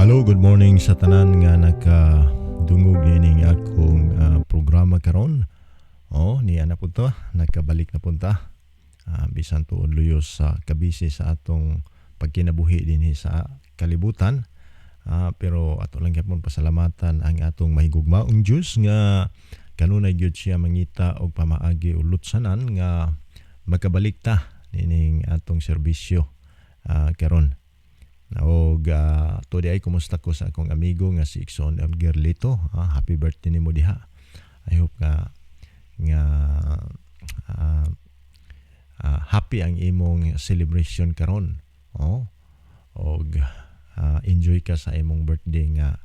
Hello, good morning sa tanan nga nakadungog nining akong programa karon. Niya na punta, nakabalik na punta. Bisan tuon luyos sa kabisi sa atong pagkinabuhi dinhi sa kalibutan. Pero ato lang gyapon pasalamatan ang atong mahigugmaong Dios nga kanunay gyud siya mangita og pamaagi ulutsanan nga makabalik ta nining atong serbisyo karon. Today ay kumusta ko sa akong amigo nga si Ikson Elgerlito. Happy birthday nimo diha. I hope nga happy ang imong celebration karon. Enjoy ka sa imong birthday nga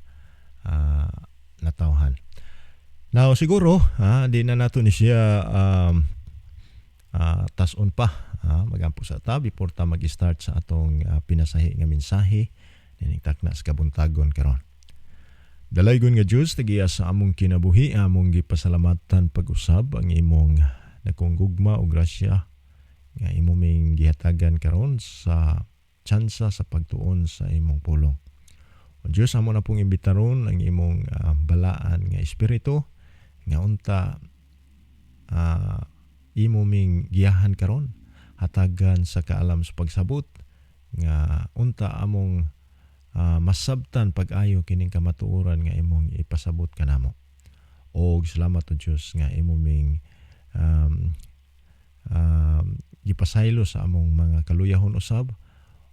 natawhan. Now siguro di na nato ni siya tason pa magampo sa ta before ta mag-start sa atong pinasahi nga mensahe nining takna sa kabuntagon karon. Dalaygon nga Dios tagiya sa among kinabuhi, among gipasalamatan pag-usab ang imong dakong gugma o grasya nga imong gihatagan karon sa tsansa sa pagtuon sa imong pulong. O Dios, amo na pong imbitaron ang imong balaan nga espiritu nga unta imo ming giyahan karon hatagan sa kaalam sa pagsabot nga unta among masabtan pag-ayo kining kamatuoran nga imong ipasabot kanamo. Og salamat o Dios nga imo ming gipasaylo sa among mga kaluyahon usab,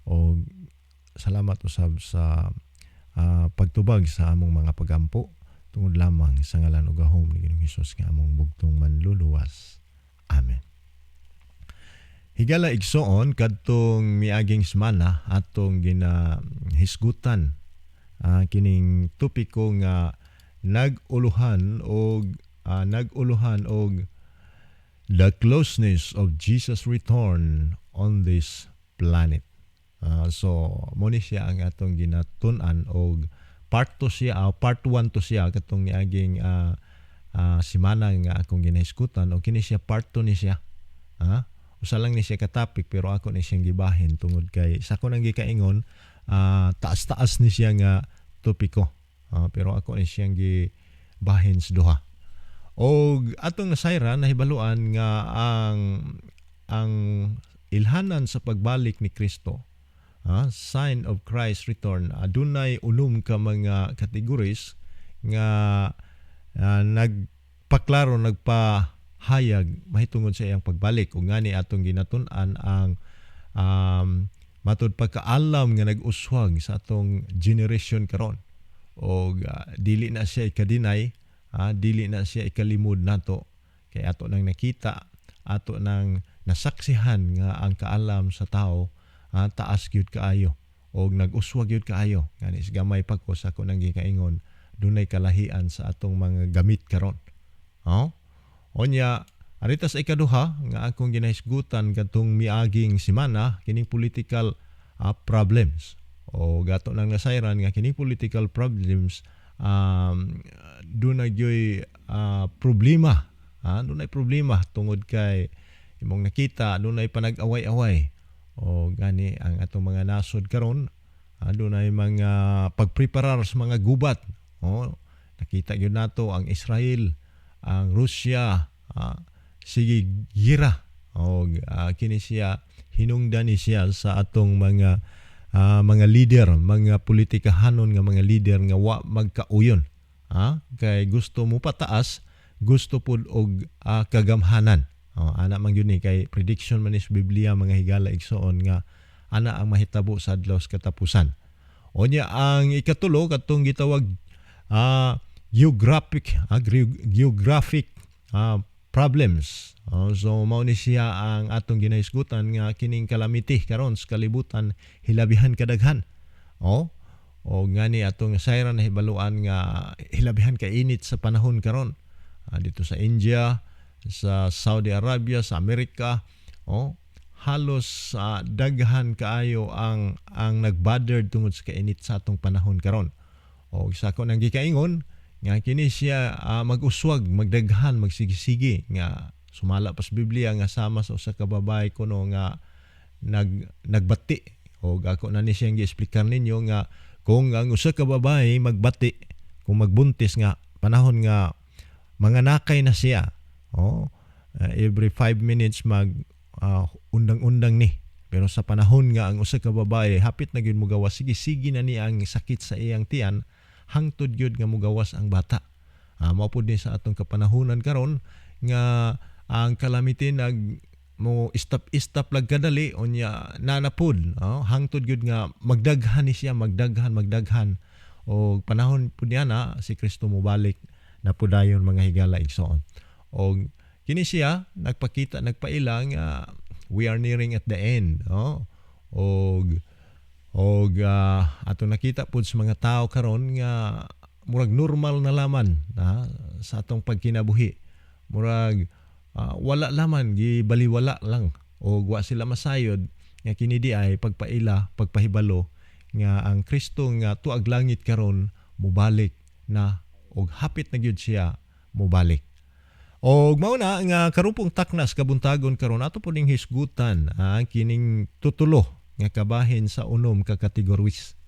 og salamat usab sa pagtubag sa among mga pagampo tungod lamang sa ngalan ug gahom ni Ginoong Hesus nga among bugtong manluluwas. Amen. Higala igsoon kadtong miaging semana atong ginahisgutan kining topiko nga nag-uluhan og the closeness of Jesus' return on this planet. So mo ni siya ang atong ginatun-an og part 1 to siya katong miaging semana nga akong ginahisgutan, o kini siya part 2 ni siya. Usa lang ni siya ka topic pero ako ni siyang gibahin tungod kay sa ako nang gikaingon taas-taas ni siya nga topiko. Pero ako ni siyang gibahin sa duha. Og atong nasayran nahibaluan nga ang ilhanan sa pagbalik ni Kristo, sign of Christ's return, adunay ulum ka mga categories nga nagpaklaro, nagpahayag mahitungod sa iyang pagbalik. Ug ngani atong ginatun-an ang matud pagkaalam nga nag-uswag sa atong generation karon. Og dili na siya ikadinay, dili na siya ikalimod nato, kay ato nang nakita, ato nang nasaksihan nga ang kaalam sa tao taas gyud kaayo og nag-uswag gyud kaayo. Ngani sa gamay pa ko sa ako nang gikaingon, dunay kalahian sa atong mga gamit karon. Onya, arita sa ikaduha nga akong ginahisgutan katong miaging semana kining political problems. O gato nang nasayran nga kining political problems dunay gyoy problema. Dunay problema tungod kay imong nakita dunay panag-away-away. O gani ang atong mga nasod karon dunay mga pagpreparar sa mga gubat. Nakita gyud nato ang Israel, ang Russia, sige gira. Kini siya hinungdan ni siya sa atong mga leader, mga politikahanon nga mga leader nga wa magkauyon. Kay gusto mo pataas, gusto pud og kagamhanan. Ana man gyud ni kay prediction man is Biblia mga higala igsoon nga ana ang mahitabo sa adlaw sa katapusan. Onya ang ikatulo katong gitawag geographic problems. So mao ni siya ang atong ginahisgutan nga kining calamity karon sa kalibutan hilabihan kadaghan. O ngani atong sayran na hibaluan nga hilabihan ka init sa panahon karon. Dito sa India, sa Saudi Arabia, sa Amerika, halos daghan kaayo ang nagbothered tungod sa kainit sa atong panahon karon. O sa ako nang gikaingon nga kini siya mag-uswag, magdaghan, magsigisigi nga sumala pas Biblia nga sama sa usa ka babae kuno nga nagbati. O ako na ni siyang gi-explicar ninyo nga kung ang usa ka babae magbati, kung magbuntis nga panahon nga mga nakay na siya, every 5 minutes undang-undang ni. Pero sa panahon nga ang usa ka babae hapit na gyud mogawas, sige na niya ang sakit sa iyang tiyan, hangtod gyud nga mogawas ang bata. Mao pud ni sa atong kapanahunan karon nga ang calamity mo istap lag kadali unya nanapod, hangtod gyud nga magdaghan ni siya, magdaghan o panahon pud niya na si Kristo mobalik na pudayon mga higala igsoon. O kini siya nagpaila nga we are nearing at the end, ato nakita pud sa mga tao karon nga murag normal na laman sa atong pagkinabuhi, murag wala laman, gibaliwala lang o wa sila masayod nga kini di ay pagpahibalo nga ang Kristo nga tuag langit karon mobalik na og hapit na gyud siya mobalik. Og mao na nga karupong taknas kabuntagon karon ato po ning hisgutan kining tutulo nga kabahin sa unom ka categories,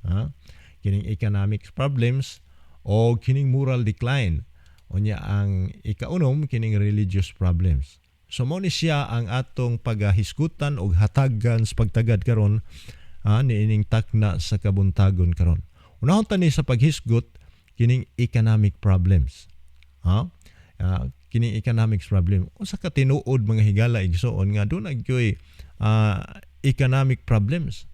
kining economic problems o kining moral decline. Unya ang ikaunom kining religious problems. So mao ni siya ang atong pagahisgutan og hatagan sa pagtagad karon niining takna sa kabuntagon karon. Unahon tani sa paghisgot kining economic problems. Kining economic problem. Unsa ka tinuod mga higala igsoon nga dunay gyoy economic problems.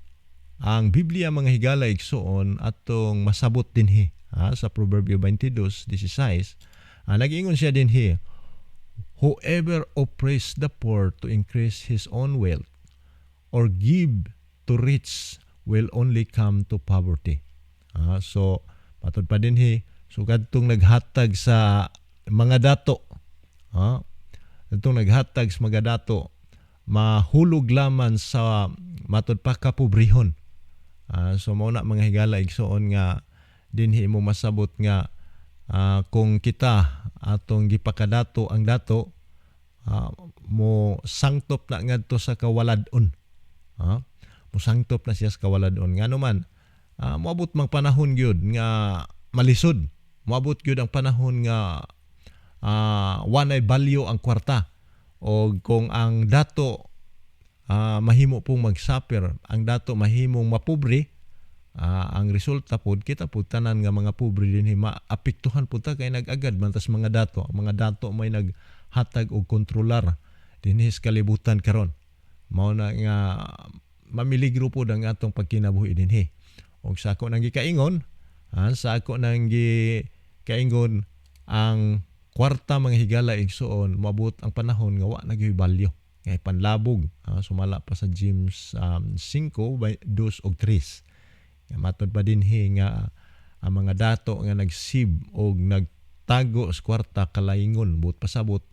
Ang Biblia mga higala igsoon atong masabot dinhi sa Proverbio 22:16. Nag-ingon siya dinhi, whoever oppress the poor to increase his own wealth or give to rich will only come to poverty. So patod pa dinhi, so kadtong naghatag sa mga dato, kadtong naghatag sa mga dato, mahulog laman sa matod pa kapobrehon. So mao na mga higala igsoon nga dinhi mo masabot nga kung kita atong gipakadato ang dato, mo sangtop na ngadto sa kawaladon. Mo sangtop na siya sa kawaladon. Ngano man, moabot mang panahon gyud nga malisod. Moabot gyud ang panahon nga wanay balyo ang kwarta. O kung ang dato mahimo pong mag-suffer, ang dato mahimong mapobre, ang resulta pod kita pod tanan nga mga pobre dinhi maapektuhan pud ta kay nag-agad man tas mga dato. Ang mga dato may naghatag og kontrolar dinhi sa kalibutan karon. Mao na nga mamiligro pod ang atong pagkinabuhi dinhi. Og sa ako nang gikaingon, ang kwarta mga higala igsoon moabot ang panahon nga wa na gyud balyo. Ngay panlabog, sumala pa sa James 5:2 og 3. Matod pa dinhi nga ang mga dato nga nagsib o nagtago sa kwarta kalaingon but pasabot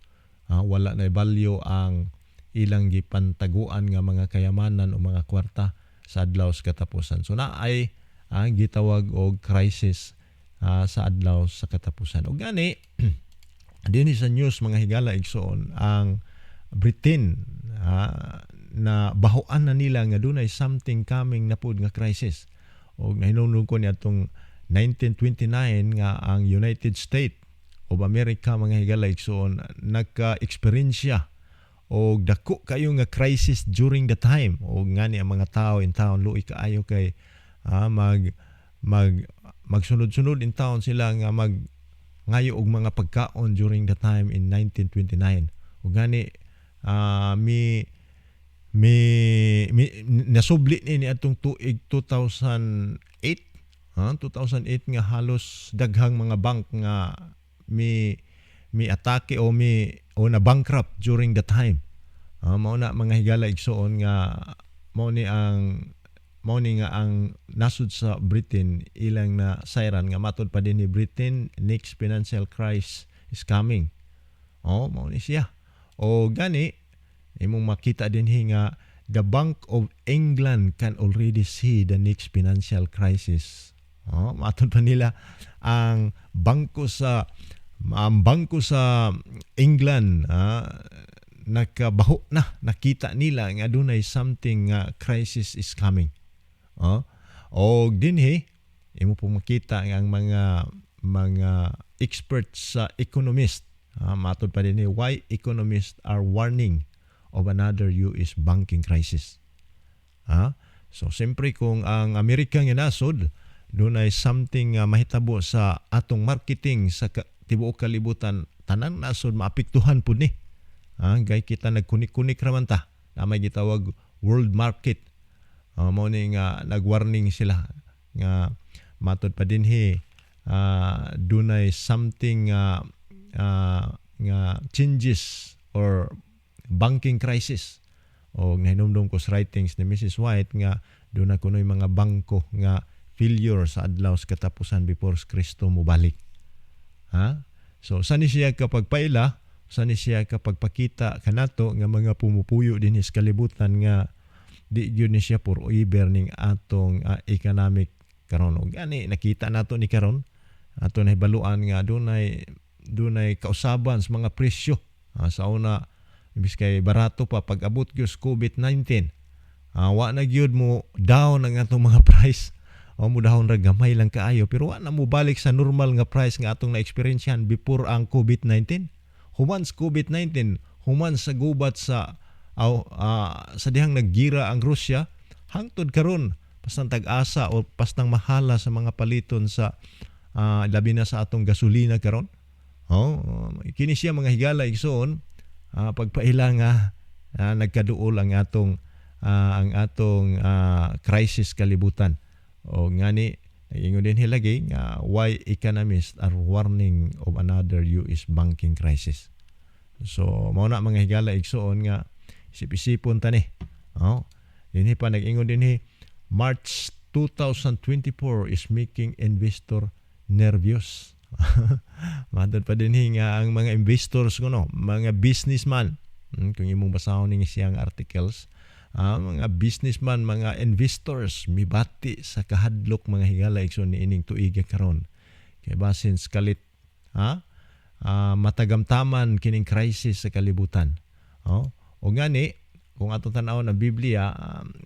wala na balyo ang ilang gipantaguan nga mga kayamanan o mga kwarta sa adlaw sa katapusan. So na ay gitawag og crisis sa adlaw sa katapusan. Og gani dinhi sa news mga higala igsoon ang Britain na bahoan na nila nga dunay something coming na pud nga crisis. Og nahinungnog ko niya itong 1929 nga ang United States of America mga higala igsoon nagka-eksperyensya og dako kayo nga crisis during the time. Og ngani ang mga tao in town luoy kaayo kay magsunod-sunod in town sila nga ngayo og mga pagkaon during the time in 1929. Og gani nasubli ni atong tuig 2008 nga halos daghang mga bank nga mi atake o na bankrupt during the time. Mao na mga higala igsoon nga mao ni nga ang nasud sa Britain ilang na sayran nga matod pa din ni Britain next financial crisis is coming. Mao ni siya. O gani imong makita din nga the Bank of England can already see the next financial crisis. Matod pa nila ang bangko sa England nakabaho na, nakita nila nga adunay something crisis is coming. O dinhi imo po makita nga ang mga experts sa economist, matod pa din why economists are warning of another US banking crisis. So siyempre kung ang Amerika nga nasod, doon ay something mahitabo sa atong marketing sa tibuok kalibutan, tanang nasod maapektuhan po ni. Gay kita nagkunik-kunik raman ta, na may gitawag world market. Mao ni nga nagwarning sila nga matod pa dinhi dunay something nga changes or banking crisis. O nahinumdum ko sa writings ni Mrs. White nga doon na kuno'y mga bangko nga failure sa adlaw sa katapusan before Kristo mubalik. So sani siya kapag paila, sani siya kapag pakita kanato nga mga pumupuyo din sa kalibutan nga di gyud ni siya forever ning atong economic karon. Og gani nakita nato ni karon ato na hibaluan nga dunay kausaban sa mga presyo. Sa una imbis kay barato pa pag abot gyud COVID-19, wa na gyud mo down ang atong mga price. O mo dahon ra gamay lang kaayo pero wa na mo balik sa normal nga price nga atong na-experiencehan before ang COVID-19. Human sa COVID-19, human sa gubat sa dihang naggira ang Russia, hangtod karon pastang tag-asa o pastang mahala sa mga paliton sa labi na sa atong gasolina karon. Kini siya mga higala igsoon, pagpaila nga nagkaduol ang atong crisis kalibutan. O ngani ingon din hilagi nga why economists are warning of another US banking crisis. So mao na mga higala igsoon nga isip-isipon ta ni. Dinhi pa nag-ingon dinhi March 2024 is making investor nervous. Matod pa dinhi nga ang mga investors kuno, mga businessman, kung imong basahon ning siyang articles, mga businessman, mga investors mibati sa kahadlok mga higala igsoon ni ining tuiga karon. Kay basin skalit matagamtaman kining crisis sa kalibutan. O ngani kung atong tan-awon ang Biblia,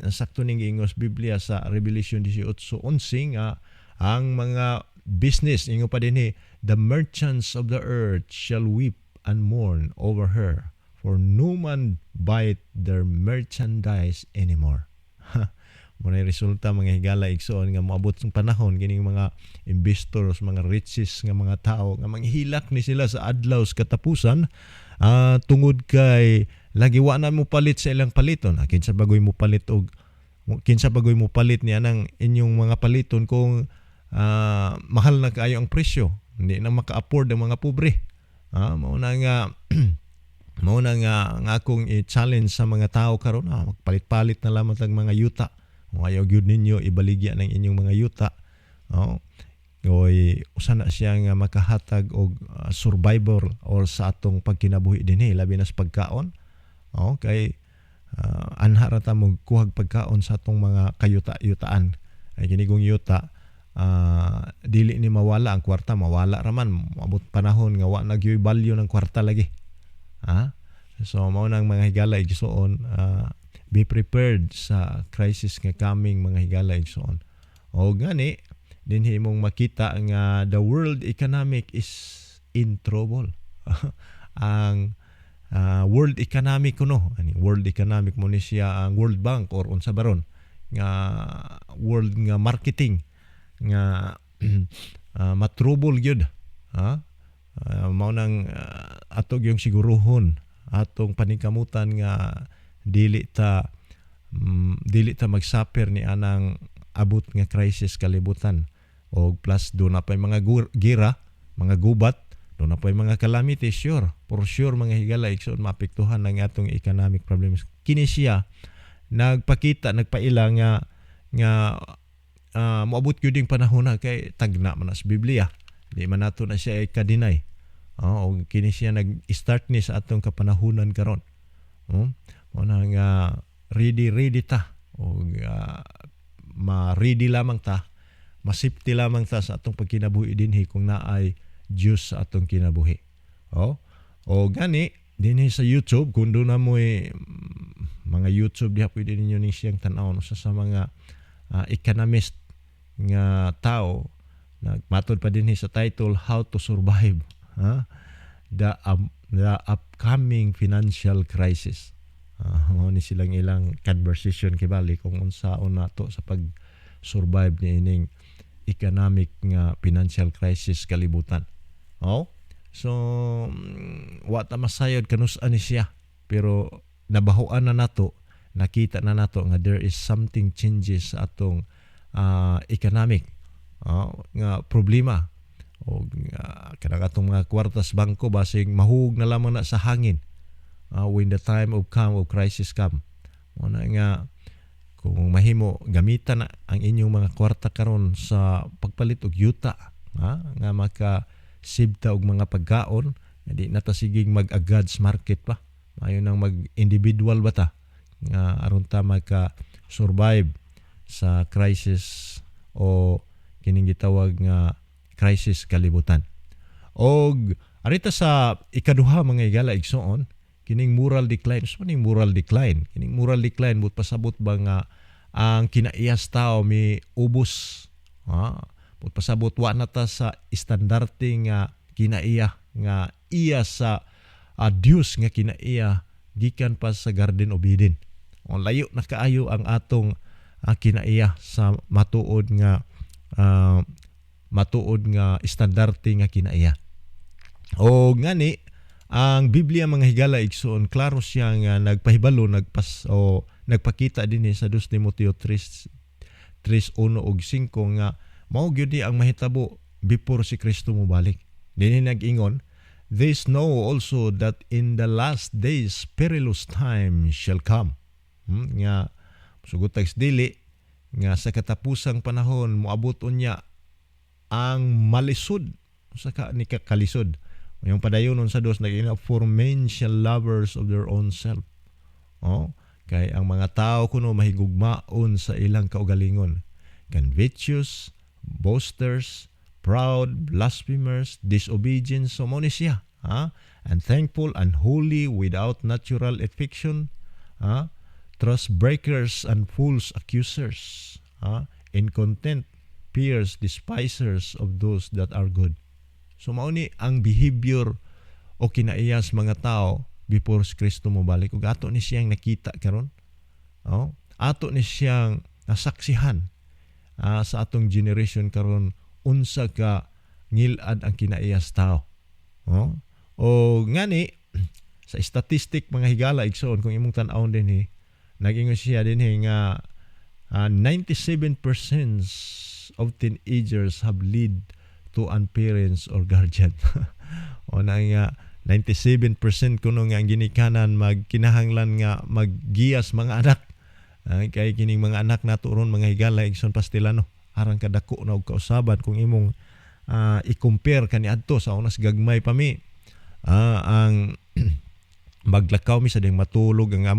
sakto ning ingos Biblia sa Revelation 18:11 nga ang mga business ingo pa dinhi, the merchants of the earth shall weep and mourn over her, for no man buyeth their merchandise anymore. Muna resulta mga higala igsoon nga moabot ng panahon kining mga investors, mga riches nga mga tao nga manghilak ni sila sa adlaw sa katapusan, tungod kay lagi wa na mo palit sa ilang paliton. Kinsa bagoy mo palit ni anang inyong mga paliton kung mahal na kaayo ang presyo, hindi na maka-afford ang mga pobre. Mao na nga akong i-challenge sa mga tao karon, magpalit-palit na lamang ang mga yuta. Kung ayaw gyud ninyo ibaligya ng inyong mga yuta, usa na siya nga makahatag og survivor or sa atong pagkinabuhi dinhi, labi na sa pagkaon. Kay anha ra ta mo kuhag pagkaon sa atong mga kayuta-yutaan. Ay kinigong yuta, dili ni mawala ang kwarta, mawala raman, maabot panahon nga wa na gyud value ng kwarta lagi. So mao nang mga higala igsoon, be prepared sa crisis nga coming mga higala igsoon. O gani dinhi imong makita nga the world economic is in trouble. Ang world economic kuno, world economic mo ni siya ang World Bank or unsa baron nga world nga marketing nga matrubol gyud. Mao nang atog yung siguruhon atong paningkamutan nga dili ta magsuffer ni anang abot nga crisis kalibutan. O plus do na pay mga gira, mga gubat, do na pay mga calamity, for sure mga higala igsoon maapektuhan ang atong economic problems. Kini siya nagpaila nga moabot gyud ding panahon na kay tagna man sa Biblia. Di man nato na siya i-deny. O kini siya nag-start ni sa atong kapanahunan karon. Mo na nga ready ta o ma-ready lamang ta, masipti lamang ta sa atong pagkinabuhi dinhi kung naay Diyos sa atong kinabuhi. O gani dinhi sa YouTube, kung doon na mo mga YouTube diha pwede ninyo ning siyang tan-awon sa mga economist nga tao, matod pa din sa title, How to Survive the upcoming financial crisis. Mao ni silang ilang conversation kibali kung unsaon nato sa pag-survive ni ining economic nga financial crisis kalibutan. So wa ta masayod kanus-an ni siya, pero nabahuan na nato, nakita na nato nga there is something changes sa atong economic nga problema, o kanang atong mga kwartas bangko basig mahug na lamang na sa hangin when the time of crisis come. Muna nga kung mahimo gamitan na ang inyong mga kwarta karon sa pagpalit og yuta, nga maka-sibta og mga pagkaon, hindi na ta sigig mag-agads market pa. Mayo nang mag-individual ba ta nga aron ta maka-survive sa crisis o kining gitawag nga crisis kalibutan. Og arita sa ikaduha mga higala igsoon, kining moral decline. So ning moral decline? Kining moral decline but pasabot ba nga ang kinaiyas tao mi ubos. But pasabot wa na ta sa estandarte nga kinaiya nga iya sa Dios nga kinaiya gikan pa sa Garden of Eden. O layo na kaayo ang atong kinaiya sa matuod nga estandarte nga kinaiya. O ngani ang Biblia mga higala igsoon, klaro siya nga nagpahibalo nagpakita din sa 2 Timoteo 3:1 ug 5 nga mao gyud ang mahitabo before si Kristo mobalik. Dinhi nag-ingon, "This know also that in the last days perilous time shall come." Nga sugutag dili nga sa katapusang panahon moabot unya ang malisod sa ni kakalisod. Yung padayonon sa Dios naging for men shall lovers of their own self. Kay ang mga tao kuno mahigugmaon sa ilang kaugalingon. Covetous, boasters, proud, blasphemers, disobedient, so mo ni siya. Unthankful, unholy, without natural affection, trust breakers and false accusers, incontent, fierce, despisers of those that are good. So mao ni ang behavior o kinaiyas mga tao before Kristo mobalik, ug ato ni siyang nakita karon. Ato ni siyang nasaksihan sa atong generation karon unsa ka ngilad ang kinaiyas tao. O ngani sa statistic mga higala igsoon, kung imong tan-awon din nag-ingon siya din nga 97% of teenagers have lead to unparents or guardian. O na nga 97% kuno nga ang ginikanan magkinahanglan nga maggiyas mga anak. Kay kining mga anak nato ron mga higala igsoon pastilano aran kadako na og kausaban kung imong i-compare kaniadto sa unas gagmay pa mi. Ang maglakaw mi sa ding matulog ang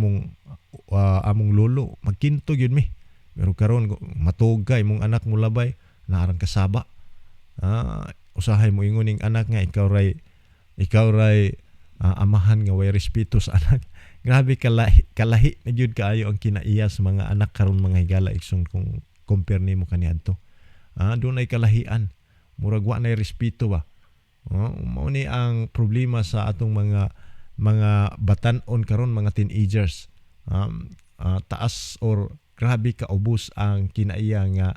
among lolo, magkinto gyud mi. Pero karon matug ka imong anak mo labay na aran kasaba. Usahay mo ingon ning anak nga ikaw ray amahan nga way respeto sa anak. Grabe kalahi na gyud kaayo ang kinaiyas mga anak karon mga higala igsoon kung compare nimo kaniadto. Dunay kalahian, murag wa nay respeto ba. Mao ni ang problema sa atong mga batan-on karon, mga teenagers. Taas or grabe kaubos ang kinaiya nga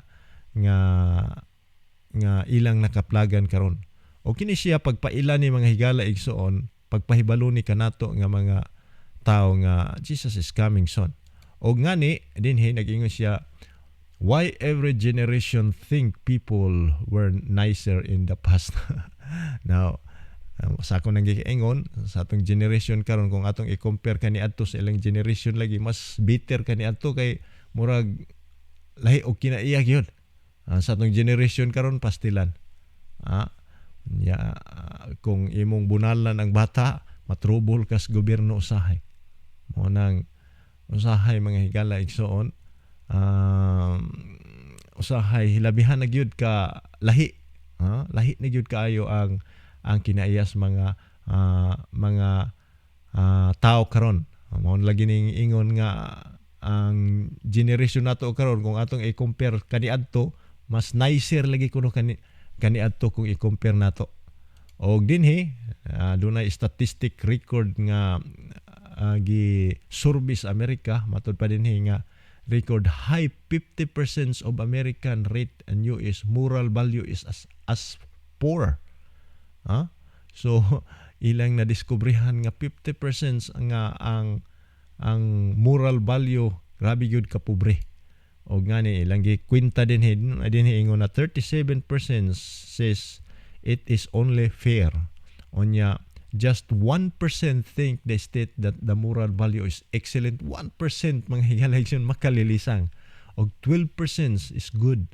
ilang nakaplagan karon. O kini siya pagpaila ni mga higala igsoon, pagpahibalo ni kanato nga mga tao nga Jesus is coming soon. O ngani dinhi nag-ingon siya, why every generation think people were nicer in the past. Now sa akong nanggiingon sa atong generation karon, kung atong i-compare kaniadto sa ilang generation lagi, mas bitter kaniadto kay murag lahi og kinaiya gyud. Sa atong generation karon pastilan. Kung imong bunalan ang bata, matrubol kas gobyerno usahay. Mo nang usahay mga higala igsoon, usahay hilabihan na gyud ka lahi. Lahi na gyud kaayo ang kinaiyas mga tao karon. Mao lagi ning ingon nga ang generation nato karon kung atong i-compare kaniadto, mas nicer lagi kuno kani adto kung i-compare nato. Og dinhi dunay statistic record nga gi survey sa Amerika matud pa dinhi nga record high 50% of American rate and US moral value is as poor. So ilang na diskubrihan nga 50% nga ang moral value grabe gyud ka pobre. O ngani ilang gikwenta din ingon na 37% says it is only fair. Onya just 1% think the state that the moral value is excellent. 1% mga higalaysyon makalilisang. Og 12% is good.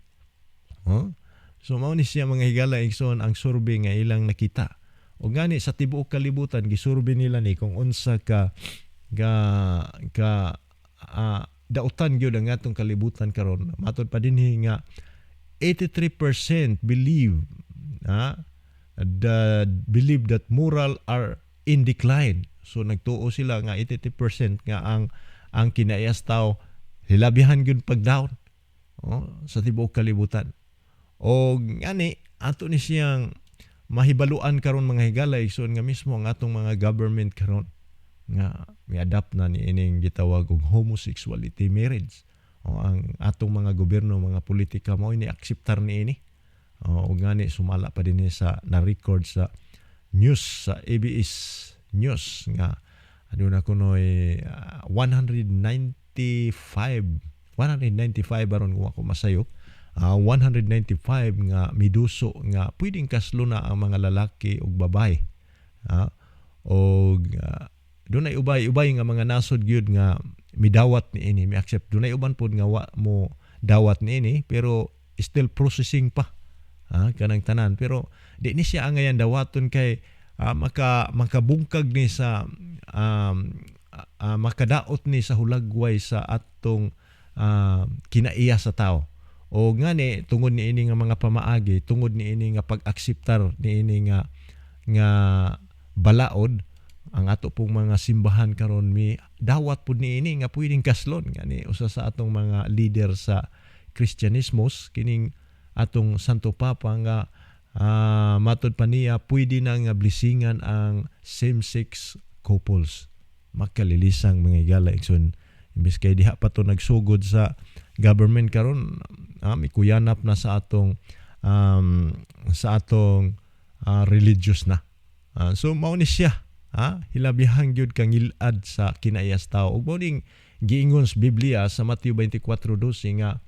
So mao ni siya mga higalaysyon ang survey nga ilang nakita. O ngani sa tibuok kalibutan gisurvey nila ni kung unsa ka dautan gyud ang atong kalibutan karon. Matod pa dinhi nga 83% believe that moral are in decline. So nagtuo sila nga 83% nga ang kinaias tao hilabihan gyud pag-down sa tibuok kalibutan. O ngani ato ni siyang mahibaluan karon mga higalay so nga mismo ang atong mga government karon nga mi-adapt na ni ining gitawag og homosexuality marriage. Ang atong mga gobyerno, mga politika mao ini akseptar ni ini. O ngani sumala pa dinhi sa na-record sa news sa ABS News nga aduna kunoy 195 aron kung ako masayop 195 nga miduso nga pwedeng kaslo na ang mga lalaki ug babae. Og dunay ubay nga mga nasod gyud nga midawat ni ini, mi-accept. Dunay uban pod nga wa mo dawat ni ini pero still processing pa. Kanang tanan pero di ni siya angayan dawaton kay makabungkag ni sa makadaot ni sa hulagway sa atong kinaiya sa tao. O ngani tungod ni ini nga mga pamaagi, tungod ni ini nga pag-akseptar ni ini nga balaod ang ato pong mga simbahan karon mi dawat pud ni ini nga pwedeng kaslon ngani usa sa atong mga leader sa Kristyanismos kining atong Santo Papa nga matud pa niya pwede na nga blessingan ang same-sex couples. Makalilisang mga igala ikson imbes kay diha pa to nagsugod sa government karon mikuyanap na sa atong religious na. So mao ni siya hilabihang gyud kang ilad sa kinaias tao. Ug mao ding giingon sa Biblia sa Mateo 24:12 nga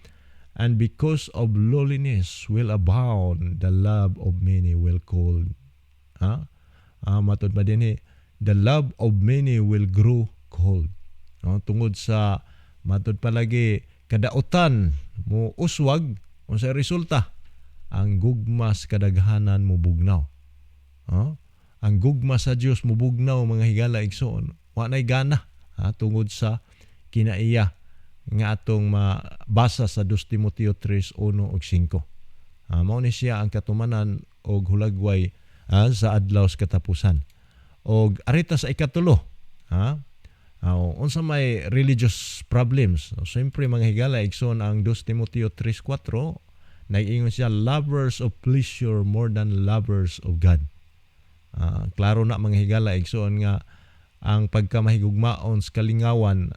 and because of lowliness will abound the love of many will cold. Matod pa dinhi the love of many will grow cold. Tungod sa matod palagi kadautan mo uswag unsa resulta ang gugmas kadaghanan mo bugnaw. Ang gugma sa Dios mubugnaw mga higala igsoon wa nay gana tungod sa kinaiya nga atong mabasa sa 2 Timoteo 3:1 ug 5. Mao ni siya ang katumanan og hulagway sa adlaw sa katapusan. Og arita sa ikatulo unsa may religious problems. Siyempre mga higala igsoon ang 2 Timoteo 3:4 nag-ingon siya lovers of pleasure more than lovers of God. Klaro na mga higala igsoon nga ang pagkamahigugmaon sa kalingawan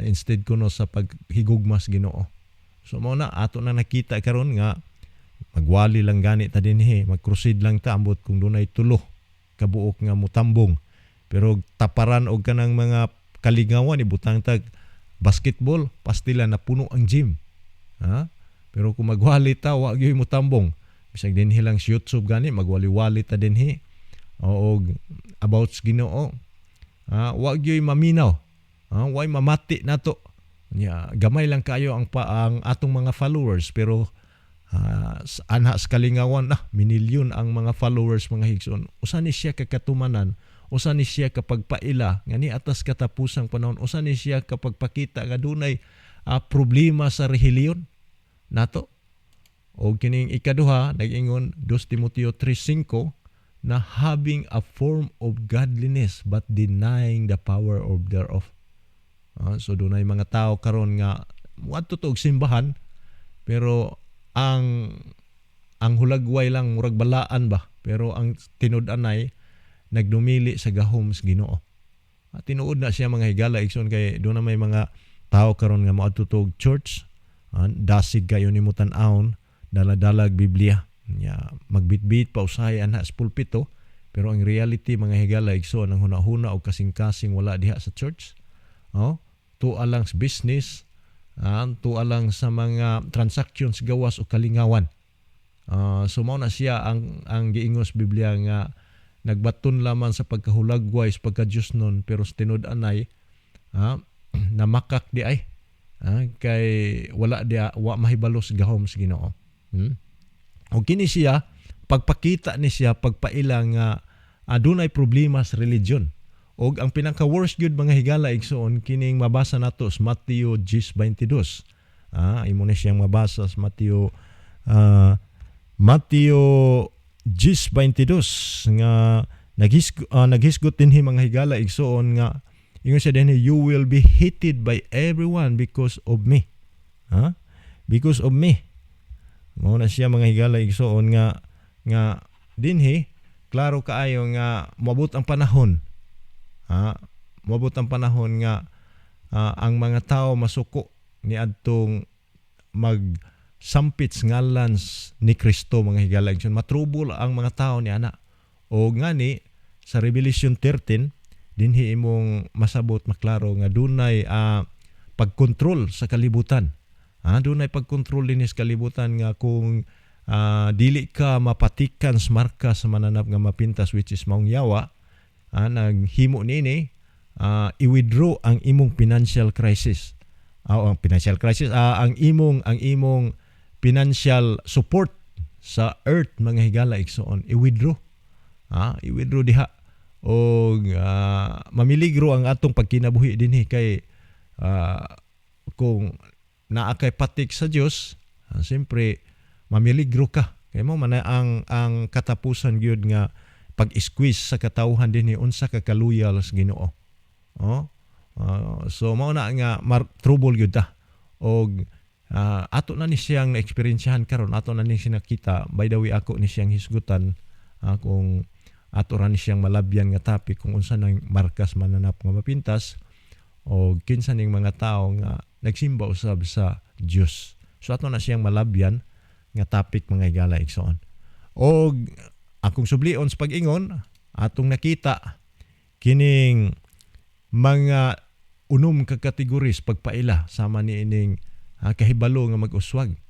instead kuno sa paghigugmas Ginoo. So mao na ato na nakita karon nga magwali lang gani ta dinhi, mag-crusade lang ta ambot kung dunay tulo kabuok nga mutambong. Pero taparan og kanang mga kalingawan ibutang tag basketball, pastila na puno ang gym. Pero kung magwali ta wa gyud mutambong. Bisag dinhi lang YouTube gani magwali-wali ta dinhi. O about Ginoo wa gyud maminaw way mamati nato gamay lang kayo ang atong mga followers pero anha sa kalingawan minilyon ang mga followers mga higson usa ni siya kakatumanan usa ni siya kapag paila ngani atas katapusang panahon usa ni siya kapag pakita nga dunay problema sa relihiyon nato o kining ikaduha nag-ingon 2 Timoteo 3:5 na having a form of godliness but denying the power of thereof. So dunay mga tao karon nga muadto og simbahan pero ang hulagway lang murag balaan ba, pero ang tinud-anay nagdumili sa gahom sa Ginoo. Tinuod na siya mga higala igsoon, kay do na may mga tao karon nga maadtog church, dasig kayo nimo tan-awon, dala-dalag Biblia, magbitbit pa usahay anha sa pulpito, pero ang reality mga higala igsoon, ang hunahuna o kasing-kasing wala diha sa church. Tuwa lang sa business, tuwa lang sa mga transactions gawas o kalingawan. So mao na siya ang giingos Biblia nga nagbaton lamang sa pagkahulagway sa pagka-Diyos nun, pero sa tinud-anay namakak di ay kay wala mahibalo sa gahom sa Ginoo. O kini siya pagpakita ni siya pagpaila nga adunay problema sa religion. Og ang pinaka-worst gyud mga higala igsoon kining mabasa nato sa Mateo 10:22. Imo na siyang mabasa sa Mateo 10:22 nga naghisgot dinhi mga higala igsoon nga ingon siya dinhi, you will be hated by everyone because of me. Because of me. Mao na siya mga higala igsoon nga dinhi klaro kaayo nga moabot ang panahon. Moabot ang panahon nga ang mga tao masuko ni adtong magsampit ngalan ni Kristo mga higala igsoon. Matrubol ang mga tao ni ana. O ngani sa Revelation 13 dinhi imong masabot maklaro nga dunay pagkontrol sa kalibutan. Dunay pagkontrol dinhi sa kalibutan nga kung dili ka mapatikan sa marka sa mananap nga mapintas, which is maong yawa, naghimo nini i-withdraw ang imong financial crisis. Ang imong financial support sa earth mga higala igsoon, i-withdraw diha, o mamiligro ang atong pagkinabuhi dinhi kay kung naa kay patik sa Dios, siyempre mamiligro ka kay mo man ang katapusan gyud nga pag-squeeze sa katawhan dinhi unsa ka kaluyal sa Ginoo. So mao na nga trouble gyud ta. Og ato na ni siyang na-experiencehan karon, ato na ni siya nakita. By the way, ako ni siyang hisgutan kung ato ra ni siyang malabyan nga topic kung unsa nang markas mananap nga mapintas o kinsa ning mga tao nga nagsimba usab sa Dios. So ato na siyang malabyan nga topic mga higala igsoon. Og akong sublion sa pag-ingon, atong nakita kining mga unom ka kategories pagpaila sama ni ining kahibalo nga mag-uswag.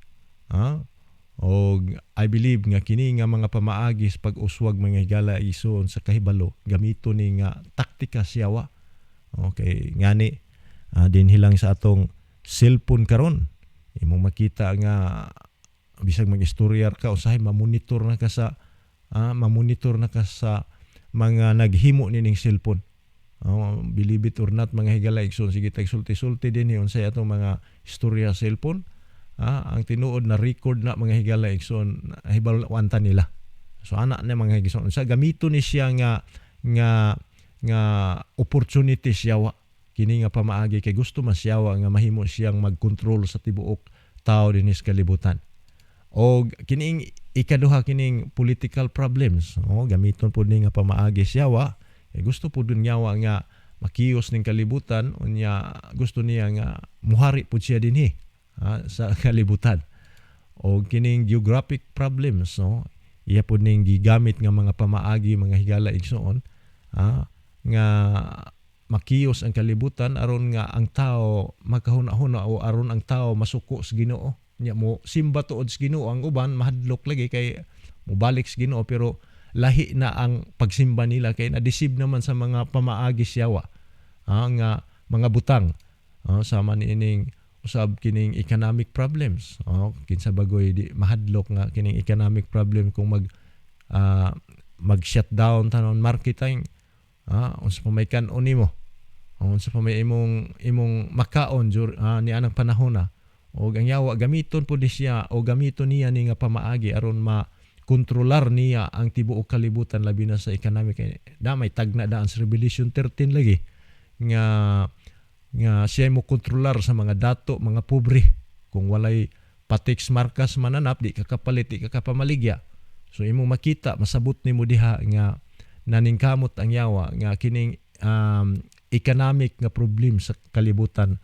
Og I believe nga kini nga mga pamaagi sa pag-uswag mga higala igsoon sa kahibalo gamito ni nga taktika siyawa. Okay, ngani dinhi lang sa atong cellphone karon imong makita nga bisag mag-istoryar ka usahay mamonitor na ka sa mga naghimo nining cellphone. Believe it or not mga higala igsoon, sige tag sulti-sulti din unsay atong mga istorya sa cellphone. Ang tinuod na record na mga higala igsoon hibalwanta nila. So ana na mga igsoon sa gamito ni siya nga opportunity siyawa kini nga pamaagi kay gusto man siyawa nga mahimo siyang mag-control sa tibuok tao dinhi sa kalibutan. O kining ikaduha kining political problems, gamiton po ni nga pamaagi siyawa, gusto po dun yawa nga makiyos ning kalibutan, unya gusto niya nga muhari po siya dinhi sa kalibutan. O kining geographic problems, iya po ning gigamit nga mga pamaagi mga higala igsoon nga makiyos ang kalibutan aron nga ang tao magkahuna-huna o aron ang tao masuko sa Ginoo. Nya mo simba tuod sa Ginoo, ang uban mahadlok lagi kay mobalik sa Ginoo, pero lahi na ang pagsimba nila kay na-deceive naman sa mga pamaagi siyawa nga mga butang sama ni ining usab kining economic problems. Kinsa bagoy di mahadlok nga kining economic problem kung mag-shutdown tanon marketing, unsa pa may kanon nimo, unsa pa may imong makaon ni anang panahon na. O ang yawa gamiton po di siya o gamiton niya ni nga pamaagi aron makontrolar niya ang tibuok kalibutan labi na sa economic. Damay tagna daan sa Revelation 13 lagi nga siya mo kontrolar sa mga dato, mga pobre. Kung walay patiks markas mananap, di ka kapalit, di ka kapamaligya. So imo makita, masabot nimo diha nga naningkamot ang yawa nga kining economic nga problem sa kalibutan.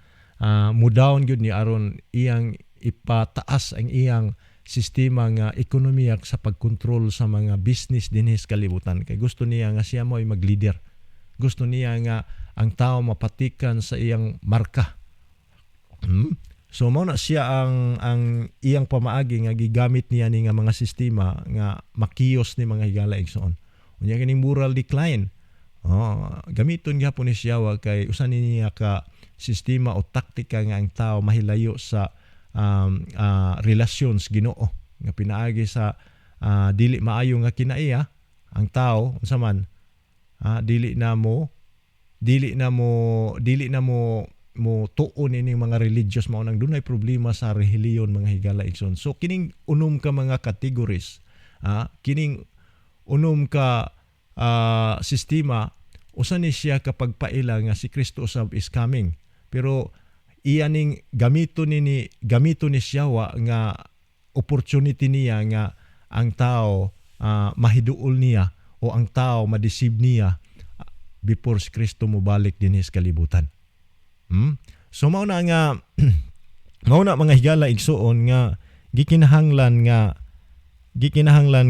Mudaon gyud ni aron iyang ipataas ang iyang sistema nga ekonomiya sa pagkontrol sa mga business dinhi sa kalibutan. Kay gusto niya nga siya mo ay mag-leader. Gusto niya nga ang tao mapatikan sa iyang marka. So mao na siya ang iyang pamaagi nga gigamit niya ni nga mga sistema nga makiyos ni mga higala igsoon. Unya kining moral decline. Gamiton gyapon ni siya kay usan niya ka sistema o taktika nga ang tao mahilayo sa relasyon sa Ginoo nga pinaagi sa dili maayo nga kinaiya ang tao unsa man dili na mo tuon ining mga religious mao nang dunay problema sa relihiyon mga higala igsoon. So kining unom ka mga categories, kining unom ka sistema usan ni siya kapag paila nga si Kristo usab is coming. Pero iyaning gamito ni siya nga opportunity niya nga ang tao mahiduol niya o ang tao madeceive niya before si Kristo mo balik dinhi sa kalibutan. So mao na mga higala igsoon nga gikinahanglan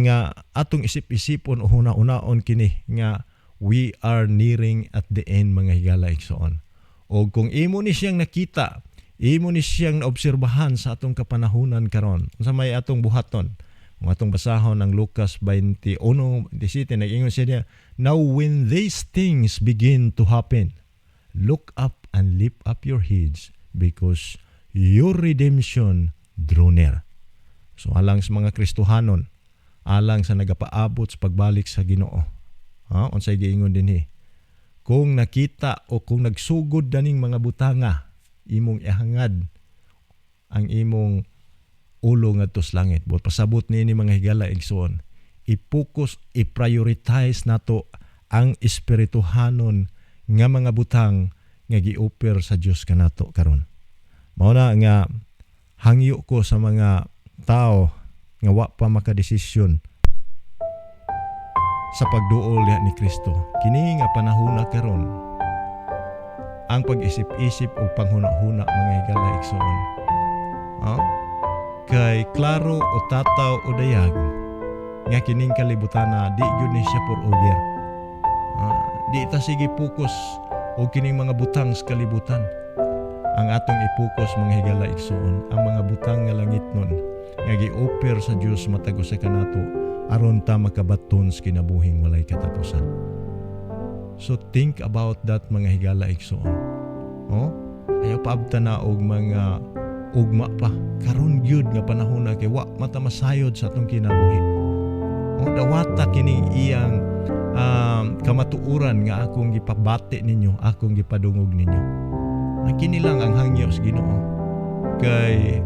nga atong isip-isipon o huna-unaon kini nga we are nearing at the end mga higala igsoon. O kung imo ni siyang nakita, imo ni siyang naobserbahan sa atong kapanahunan karon, unsa may atong buhaton, kung atong basahon ang Lucas 21:17 nag-ingon siya, now when these things begin to happen, look up and lift up your heads because your redemption drew near. So alang sa mga Kristohanon, alang sa nagapaabot sa pagbalik sa Ginoo. Unsay giingon dinhi? Kung nakita o kung nagsugod daning mga butanga, imong ihangad ang imong ulo ngadto sa langit. But pasabot niini mga higala igsoon, i-focus, i-prioritize nato ang espirituhanon nga mga butang nga gi-offer sa Dios kanato karon. Mao na nga hangyo ko sa mga tao nga wa pa makadesisyon sa pagduol ni Kristo. Kini nga panahona karon ang pag-isip-isip o panghuna-huna mga higala igsoon. Kay klaro o tataw o dayag nga kining kalibutan na di gyud ni siya for over. Di ta sige focus o kining mga butang sa kalibutan. Ang atong i-focus mga higala igsoon ang mga butang nga langitnon nga gi-offer sa Dios matag usa kanato aron ta makabaton sa kinabuhing walay katapusan. So think about that mga higala igsoon. Ayaw paabta na og mga ugma pa. Karon gyud nga panahon na kay wa mata masayod sa atong kinabuhi. Dawata kining iyang kamatuuran nga akong gipabati ninyo, akong gipadungog ninyo. Kini lang ang hangyo sa Ginoo. Kay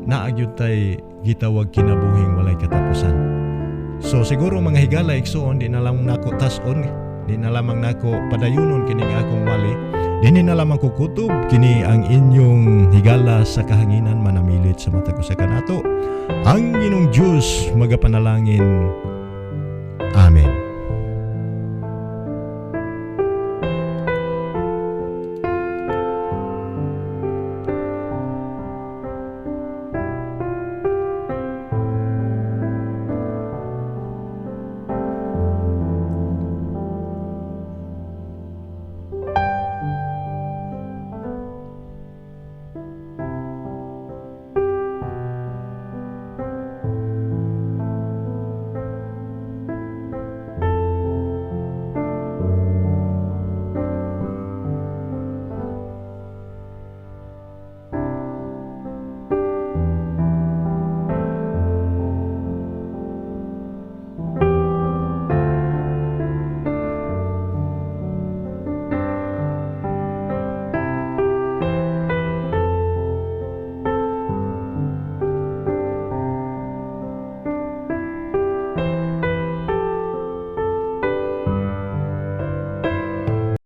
naagyud tay gitawag kinabuhing walay katapusan. So siguro mga higala igsoon, di na lamang nako tason, di na lamang nako padayunon kining akong wali, di na lamang ko kutob kini ang inyong higala sa kahanginan manamilit sa matag usa kanato. Ang Ginoong Dios magapanalangin. Amen.